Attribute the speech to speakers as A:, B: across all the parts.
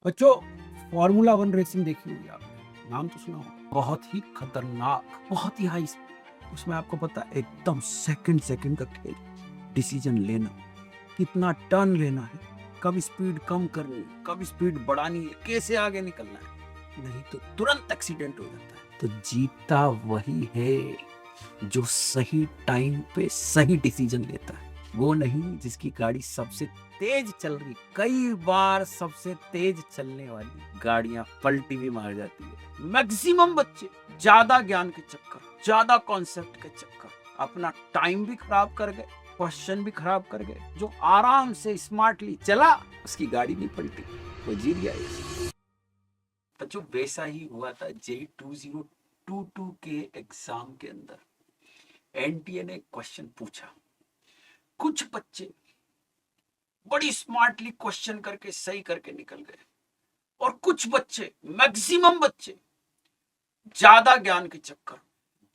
A: बच्चों, formula one racing देखी होगी आपने, नाम तो सुना होगा। बहुत ही खतरनाक, बहुत ही हाई। उसमें आपको पता है एकदम सेकंड सेकंड का खेल, डिसीजन लेना, कितना टर्न लेना है, कब स्पीड कम करनी है, कब स्पीड बढ़ानी है, कैसे आगे निकलना है, नहीं तो तुरंत एक्सीडेंट हो जाता है। तो जीता वही है जो सही टाइम पे सही डिसीजन लेता है, वो नहीं जिसकी गाड़ी सबसे तेज चल रही। कई बार सबसे तेज चलने वाली गाड़ियां पलटी भी मार जाती है। मैक्सिमम बच्चे ज्यादा ज्ञान के चक्कर, ज्यादा कॉन्सेप्ट के चक्कर अपना टाइम भी खराब कर गए, क्वेश्चन भी खराब कर गए। जो आराम से स्मार्टली चला उसकी गाड़ी नहीं पलटी, वो जीत गया। तो जो वैसा ही हुआ था जेई 2022 के एग्जाम के अंदर। एनटीए ने क्वेश्चन पूछा, कुछ बच्चे बड़ी स्मार्टली क्वेश्चन करके सही करके निकल गए, और कुछ बच्चे, मैक्सिमम बच्चे ज्यादा ज्ञान के चक्कर,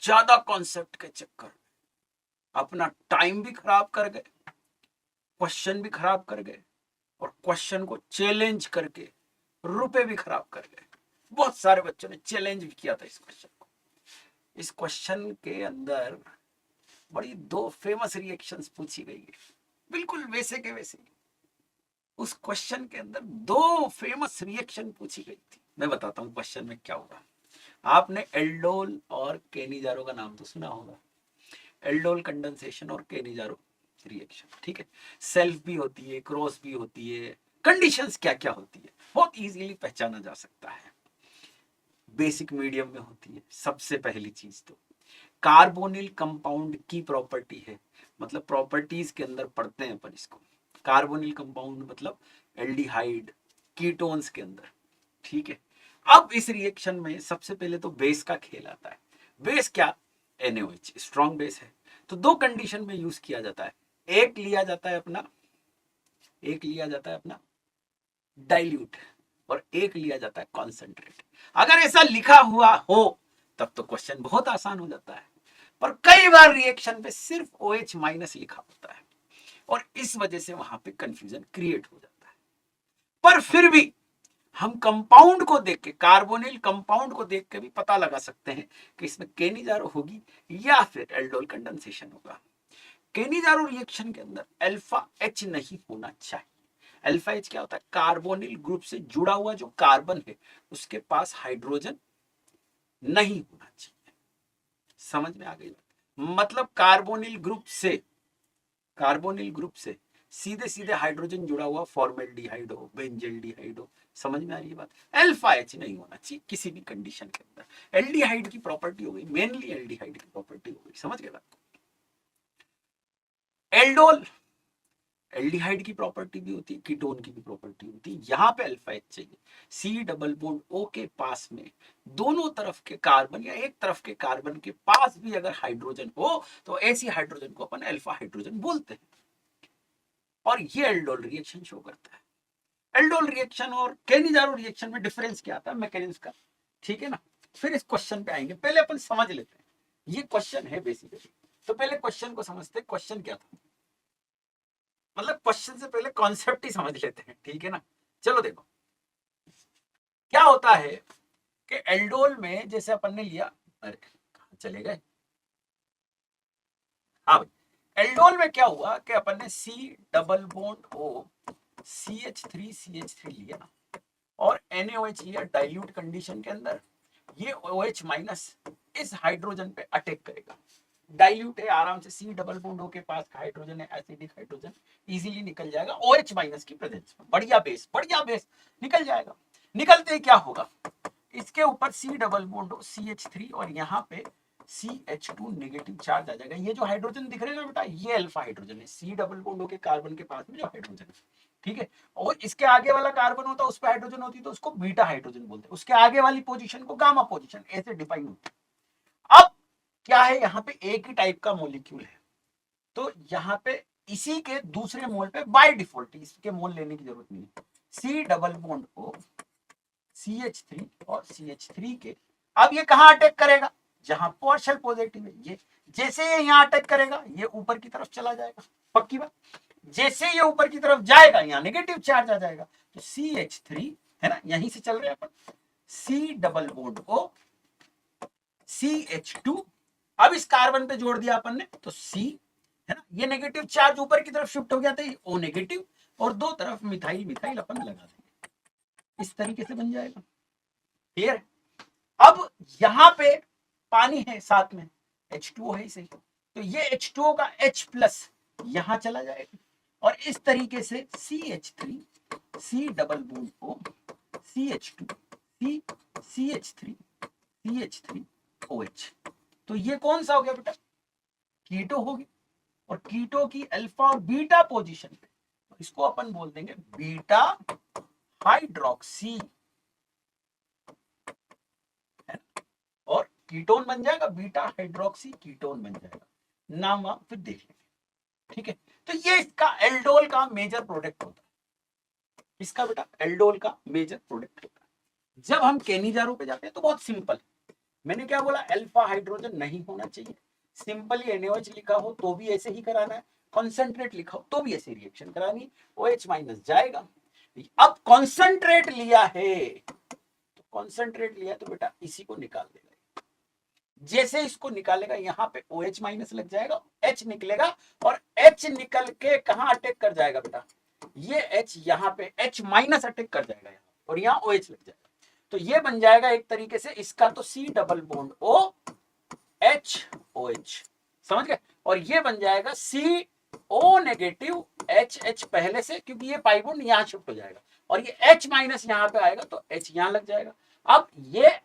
A: ज्यादा कॉन्सेप्ट के चक्कर अपना टाइम भी खराब कर गए, क्वेश्चन भी खराब कर गए, और क्वेश्चन को चैलेंज करके रुपए भी खराब कर गए। बहुत सारे बच्चों ने चैलेंज भी किया था इस क्वेश्चन को। इस क्वेश्चन के अंदर बड़ी दो फेमस रिएक्शंस पूछी गई है, बिल्कुल वैसे के वैसे। उस क्वेश्चन के अंदर दो फेमस रिएक्शन पूछी गई थी। मैं बताता हूँ क्वेश्चन में क्या हुआ। आपने एल्डोल और केनिजारो का नाम तो सुना होगा। एल्डोल कंडेंसेशन और केनिजारो रिएक्शन, ठीक है। सेल्फ भी होती है, क्रॉस भी होती है, कंडीशंस क्या क्या होती है बहुत इजीली पहचाना जा सकता है। बेसिक मीडियम में होती है। सबसे पहली चीज तो कार्बोनिल कंपाउंड की प्रॉपर्टी है, मतलब प्रॉपर्टीज के अंदर पढ़ते हैं अपन इसको। कार्बोनिल कंपाउंड मतलब एल्डिहाइड, कीटोन्स के अंदर, ठीक है। अब इस रिएक्शन में सबसे पहले तो बेस का खेल आता है। बेस क्या? NaOH स्ट्रॉन्ग बेस है। तो दो कंडीशन में यूज किया जाता है। एक लिया जाता है अपना डाइल्यूट, और एक लिया जाता है कॉन्सेंट्रेट। अगर ऐसा लिखा हुआ हो तब तो क्वेश्चन बहुत आसान हो जाता है, पर कई बार रिएक्शन पे सिर्फ OH माइनस लिखा होता है, और इस वजह से वहां पे कंफ्यूजन क्रिएट हो जाता है। पर फिर भी हम कंपाउंड को देख के, कार्बोनिल कंपाउंड को देख के भी पता लगा सकते हैं कि इसमें केनिजारो होगी या फिर एल्डोल कंडेंसेशन होगा। केनिजारो रिएक्शन के अंदर अल्फा H नहीं होना चाहिए। अल्फा H क्या होता है? कार्बोनिल ग्रुप से जुड़ा हुआ जो कार्बन है उसके पास हाइड्रोजन नहीं होना चाहिए। समझ में आ गई बात? मतलब कार्बोनिल ग्रुप से सीधे सीधे हाइड्रोजन जुड़ा हुआ फॉर्मेल्डिहाइड हो, बेंजल्डिहाइड हो। समझ में आ रही है बात? अल्फा H नहीं होना चाहिए किसी भी कंडीशन के अंदर। एल्डिहाइड की प्रॉपर्टी हो गई, मेनली एल्डिहाइड की प्रॉपर्टी हो गई। समझ गए बात? एल्डोल एल्डिहाइड की प्रॉपर्टी भी होती है, कीटोन की भी प्रॉपर्टी होती है। यहां पे अल्फा H चाहिए। C डबल बॉन्ड O के पास में दोनों तरफ के कार्बन या एक तरफ के कार्बन के पास भी अगर हाइड्रोजन हो तो ऐसी हाइड्रोजन को अपन अल्फा हाइड्रोजन बोलते हैं, और ये एल्डोल रिएक्शन शो करता है। एल्डोल रिएक्शन और केनिजारो रिएक्शन में डिफरेंस क्या आता है मैकेनिज्म का, ठीक है ना। फिर इस क्वेश्चन पे आएंगे, पहले अपन समझ लेते हैं ये क्वेश्चन है बेसिकली। तो पहले क्वेश्चन को समझते हैं, क्वेश्चन क्या था। मतलब क्वेश्चन से पहले कॉन्सेप्ट ही समझ लेते हैं, ठीक है ना। चलो देखो क्या होता है कि एल्डोल में जैसे अपन ने लिया, अरे कहां चले गए, हाँ भाई, एल्डोल में क्या हुआ कि अपन ने C double bond O CH3 लिया, और NaOH लिया डाइल्यूट कंडीशन के अंदर। ये OH माइनस इस हाइड्रोजन पे अटैक करेगा। डाइल्यूट है, आराम से C डबल बॉन्ड O के पास हाइड्रोजन है, एसिडिक हाइड्रोजन, इजीली निकल जाएगा OH माइनस की प्रेजेंस में। बढ़िया बेस निकल जाएगा। निकलते ही क्या होगा, इसके ऊपर C double bond O CH3, और यहाँ पे CH2 नेगेटिव चार्ज आ जाएगा। ये जो हाइड्रोजन दिख रहे हैं ना बेटा, ये अल्फा हाइड्रोजन है। C डबल बॉन्ड O के कार्बन के पास में जो हाइड्रोजन है, ठीक है। और इसके आगे वाला कार्बन होता है, उस पर हाइड्रोजन होती है तो उसको बीटा हाइड्रोजन बोलते हैं। उसके आगे वाली पोजीशन को गामा पोजीशन, ऐसे डिफाइन होती है। अब क्या है, यहाँ पे एक ही टाइप का मॉलिक्यूल है, तो यहाँ पे इसी के दूसरे मोल पे बाय डिफॉल्ट इसके मोल लेने की जरूरत नहीं है। C double bond O CH3 और CH3 के, अब ये कहां अटैक करेगा, जहां पार्शियल पॉजिटिव है। ये जैसे ये यहां अटैक करेगा ये ऊपर की तरफ चला जाएगा, पक्की बात। जैसे ये ऊपर की तरफ जाएगा यहाँ नेगेटिव चार्ज आ जाएगा, तो CH3 है ना, यहीं से चल रहे हैं अपन। C double bond O CH2, अब इस कार्बन पे जोड़ दिया अपन ने तो C, है ना, ये नेगेटिव चार्ज ऊपर की तरफ शिफ्ट हो गया था, ये O नेगेटिव, और दो तरफ मिथाइल मिथाइल अपन लगा देंगे, इस तरीके से बन जाएगा। क्लियर? अब यहां पे पानी है साथ में, H2O है इसे, तो ये H2O का H प्लस यहां चला जाएगा, और इस तरीके से CH3 C double bond O CH2 C CH3 CH3 OH, तो ये कौन सा हो गया बेटा? कीटो हो गया, और कीटो की अल्फा और बीटा पोजीशन पे, तो इसको अपन बोल देंगे बीटा हाइड्रोक्सी, और कीटोन बन जाएगा, बीटा हाइड्रोक्सी कीटोन बन जाएगा, नाम आप फिर देख लेंगे। ठीक है, तो ये इसका एल्डोल का मेजर प्रोडक्ट होता है, इसका बेटा एल्डोल का मेजर प्रोडक्ट होता है। जब हम केनिजारो पे जाते हैं तो बहुत सिंपल, मैंने क्या बोला, अल्फा हाइड्रोजन नहीं होना चाहिए, सिंपली NaOH लिखा हो तो भी ऐसे ही कराना है, कॉन्सेंट्रेट लिखा हो तो भी ऐसे रिएक्शन करानी, OH माइनस जाएगा। अब कॉन्सेंट्रेट लिया है, तो कॉन्सेंट्रेट लिया तो बेटा इसी को निकाल देगा, जैसे इसको निकालेगा यहाँ पे OH माइनस लग जाएगा, H निकलेगा, और H निकल के कहां अटैक कर जाएगा बेटा, ये H यहाँ पे H माइनस अटैक कर जाएगा यहाँ, और यहाँ OH लग जाएगा, तो ये बन जाएगा एक तरीके से इसका तो C double bond O HOH, समझ गए, और ये बन जाएगा CO नेगेटिव HH पहले से, क्योंकि ये पाई बॉन्ड यहाँ शिफ्ट हो जाएगा, और ये H माइनस यहाँ पे आएगा तो H यहाँ लग जाएगा। अब ये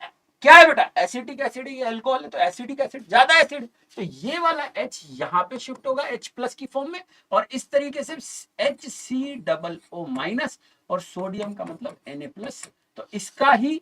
A: क्या है बेटा, एसिटिक एसिड, ये अल्कोहल है तो एसिडिक एसिड, ज्यादा एसिड, तो ये वाला H यहाँ पे शिफ्ट होगा H प्लस की फॉर्म में, और इस तरीके से HC डबल O माइनस, और सोडियम का मतलब Na प्लस, तो इसका ही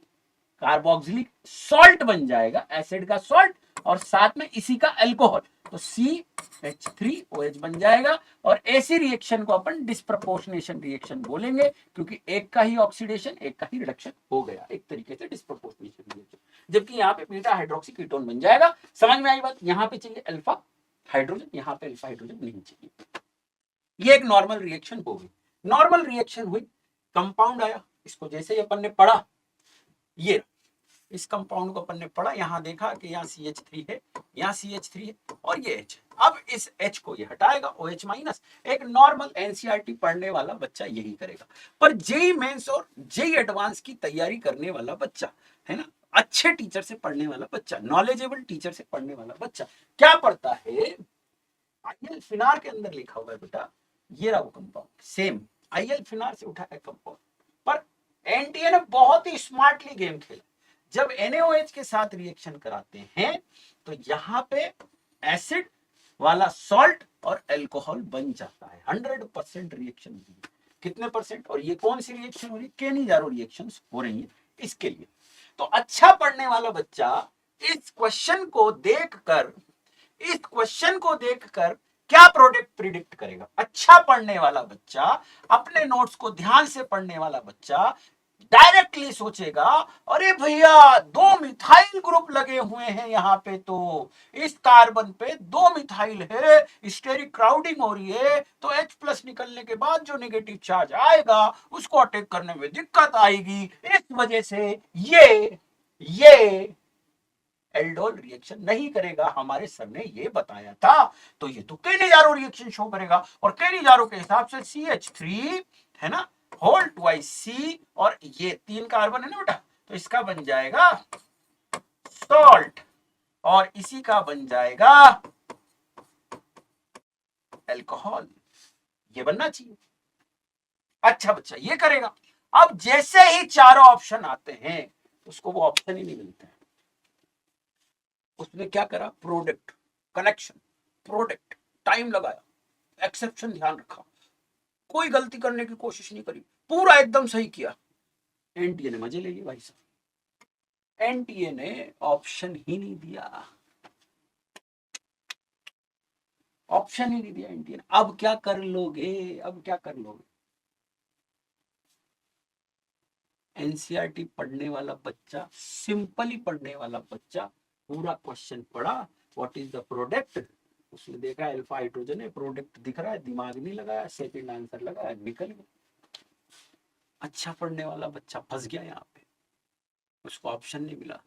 A: कार्बोक्सिलिक सॉल्ट बन जाएगा, एसिड का सॉल्ट, और साथ में इसी का अल्कोहल, तो CH3OH बन जाएगा, और ऐसी रिएक्शन को अपन डिस्प्रपोर्शनेशन रिएक्शन बोलेंगे, क्योंकि एक का ही ऑक्सीडेशन एक का ही रिडक्शन हो गया, एक तरीके से डिस्प्रपोर्शनेशन रिएक्शन, जबकि यहाँ पे बीटा हाइड्रोक्सी कीटोन बन जाएगा। समझ में आई बात? यहाँ पे चाहिए अल्फा हाइड्रोजन, यहाँ पे अल्फा हाइड्रोजन नहीं चाहिए। ये एक नॉर्मल रिएक्शन हो गई, नॉर्मल रिएक्शन हुई, कंपाउंड आया, इसको जैसे ही अपन ने पढ़ा, ये इस कंपाउंड को अपन ने पढ़ा, यहां देखा कि यहाँ CH3 है, यहाँ CH3 है, और ये H, अब इस H को ये हटाएगा OH माइनस, एक नॉर्मल NCERT पढ़ने वाला बच्चा यही करेगा, पर जेई मेंस और जेई एडवांस की तैयारी करने वाला बच्चा, है ना, अच्छे टीचर से पढ़ने वाला बच्चा, नॉलेजेबल टीचर से पढ़ने वाला बच्चा क्या पढ़ता है, IL फिनार के अंदर लिखा हुआ है बेटा, ये रहा वो कंपाउंड, सेम IL फिनार से उठा है कंपाउंड, पर एनटीए ने बहुत ही स्मार्टली गेम खेला, जब NaOH के साथ रिएक्शन कराते हैं तो यहां पे एसिड वाला सॉल्ट और अल्कोहल बन जाता है, 100% रिएक्शन होती है, कितने परसेंट, और ये कौन सी रिएक्शन हो रही है, केनिजारो रिएक्शंस हो रही है इसके लिए। तो अच्छा पढ़ने वाला बच्चा इस क्वेश्चन को देखकर, इस क्वेश्चन को देखकर क्या प्रोडक्ट प्रिडिक्ट करेगा, अच्छा पढ़ने वाला बच्चा, अपने नोट्स को ध्यान से पढ़ने वाला बच्चा डायरेक्टली सोचेगा, अरे भैया दो मिथाइल ग्रुप लगे हुए हैं यहाँ पे, तो इस कार्बन पे दो मिथाइल है, स्टेरिक क्राउडिंग हो रही है, तो H प्लस निकलने के बाद जो नेगेटिव चार्ज आएगा उसको अटैक करने में दिक्कत आएगी, इस वजह से ये एल्डोल रिएक्शन नहीं करेगा, हमारे सर ने ये बताया था, तो ये तो केनिजारो रिएक्शन शो करेगा, और केनिजारो के हिसाब से CH3 है ना, होल ट्वाइस C, और ये 3 कार्बन है ना बेटा, तो इसका बन जाएगा सॉल्ट, और इसी का बन जाएगा अल्कोहल, ये बनना चाहिए। अच्छा बच्चा ये करेगा, अब जैसे ही चारों ऑप्शन आते हैं उसको वो ऑप्शन ही नहीं मिलते हैं, उसने क्या करा, प्रोडक्ट कनेक्शन, प्रोडक्ट टाइम लगाया, एक्सेप्शन ध्यान रखा, कोई गलती करने की कोशिश नहीं करी, पूरा एकदम सही किया, एनटीए ने मजे ले लिए भाई साहब, एनटीए ने ऑप्शन ही नहीं दिया, ऑप्शन ही नहीं दिया एनटीए ने। अब क्या कर लोगे, अब क्या कर लोगे, एनसीईआरटी पढ़ने वाला बच्चा, सिंपली पढ़ने वाला बच्चा पूरा क्वेश्चन पढ़ा, व्हाट इज द प्रोडक्ट, उसने देखा अल्फा हाइड्रोजन है, प्रोडक्ट दिख रहा है, दिमाग नहीं लगाया, सेकंड आंसर लगाया, निकल गया। अच्छा पढ़ने वाला बच्चा फंस गया यहाँ पे, उसको ऑप्शन नहीं मिला।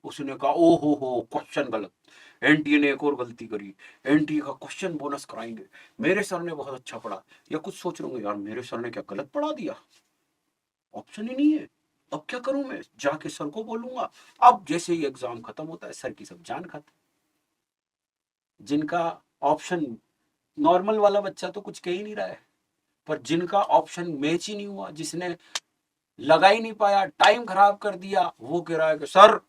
A: उसने कहा ओ हो क्वेश्चन गलत, एनटीए ने एक और गलती करी, एनटीए का क्वेश्चन बोनस कराएंगे, मेरे सर ने बहुत अच्छा पढ़ा। या कुछ सोच रहे होंगे यार मेरे सर ने क्या गलत पढ़ा दिया, ऑप्शन ही नहीं है, अब क्या करूं मैं, जाके सर को बोलूंगा। अब जैसे ही एग्जाम खत्म होता है सर की सब जान खाते। जिनका ऑप्शन, नॉर्मल वाला बच्चा तो कुछ कह ही नहीं रहा है, पर जिनका ऑप्शन मैच ही नहीं हुआ, जिसने लगा ही नहीं पाया, टाइम खराब कर दिया, वो कह रहा है कि सर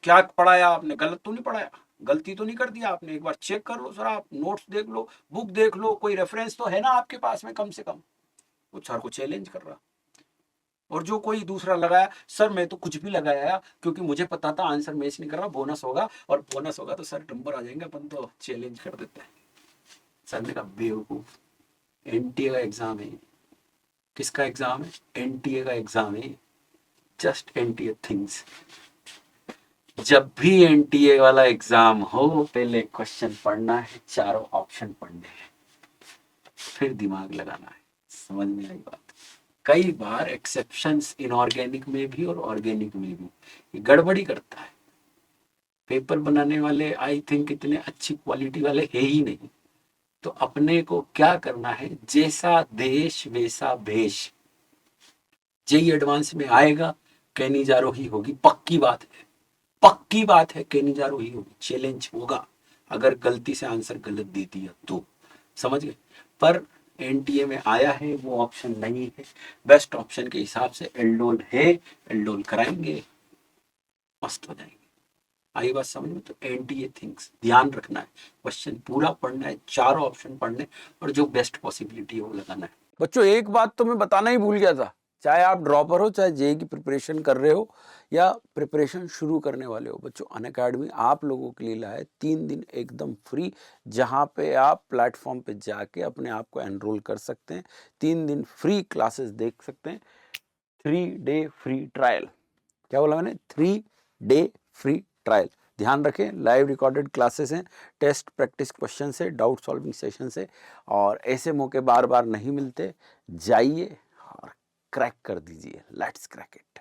A: क्या पढ़ाया आपने, गलत तो नहीं पढ़ाया, गलती तो नहीं कर दिया आपने, एक बार चेक कर लो सर, आप नोट्स देख लो, बुक देख लो, कोई रेफरेंस तो है ना आपके पास में कम से कम। वो सर को चैलेंज कर रहा। और जो कोई दूसरा लगाया, सर मैं तो कुछ भी लगाया क्योंकि मुझे पता था आंसर मैच नहीं कर रहा, बोनस होगा, और बोनस होगा तो सर नंबर आ जाएंगे, अपन तो चैलेंज कर देते हैं। सर ने कहा बेवकूफ, एनटीए का एग्जाम है। किसका एग्जाम है? एनटीए का एग्जाम है। Just NTA things. जब भी एनटीए वाला एग्जाम हो, पहले क्वेश्चन पढ़ना है, चारों ऑप्शन पढ़ने हैं, फिर दिमाग लगाना है। समझ में आई बात? कई बार एक्सेप्शंस इनऑर्गेनिक में भी और ऑर्गेनिक में भी ये गड़बड़ी करता है। पेपर बनाने वाले आई थिंक इतने अच्छी क्वालिटी वाले है ही नहीं। तो अपने को क्या करना है, जैसा देश वैसा भेष। जेई एडवांस में आएगा, केनिजारो ही होगी, पक्की बात है, पक्की बात है, केनिजारो ही होगी, चैलेंज होगा। अगर गलती से आंसर गलत दे दिया तो, समझ गए? पर एनटीए में आया है वो ऑप्शन नहीं है, बेस्ट ऑप्शन के हिसाब से एल्डोल है, एल्डोल कराएंगे, मस्त हो जाएंगे। आई बात समझ में? तो एनटीए थिंग्स ध्यान रखना है, क्वेश्चन पूरा पढ़ना है, चारों ऑप्शन पढ़ने, और जो बेस्ट पॉसिबिलिटी है वो लगाना है। बच्चों एक बात तो मैं बताना ही भूल गया था, चाहे आप ड्रॉपर हो, चाहे जेई की प्रिपरेशन कर रहे हो या प्रिपरेशन शुरू करने वाले हो, बच्चों अनअकैडमी आप लोगों के लिए लाए 3 दिन एकदम फ्री, जहां पे आप प्लेटफॉर्म पे जाके अपने आप को एनरोल कर सकते हैं, 3 दिन फ्री क्लासेस देख सकते हैं, 3 डे फ्री ट्रायल। क्या बोला मैंने? 3 डे फ्री ट्रायल। ध्यान रखें, लाइव रिकॉर्डेड क्लासेस हैं, टेस्ट प्रैक्टिस क्वेश्चन से, डाउट सॉल्विंग सेशन से, और ऐसे मौके बार बार नहीं मिलते। जाइए और क्रैक कर दीजिए। Let's crack it.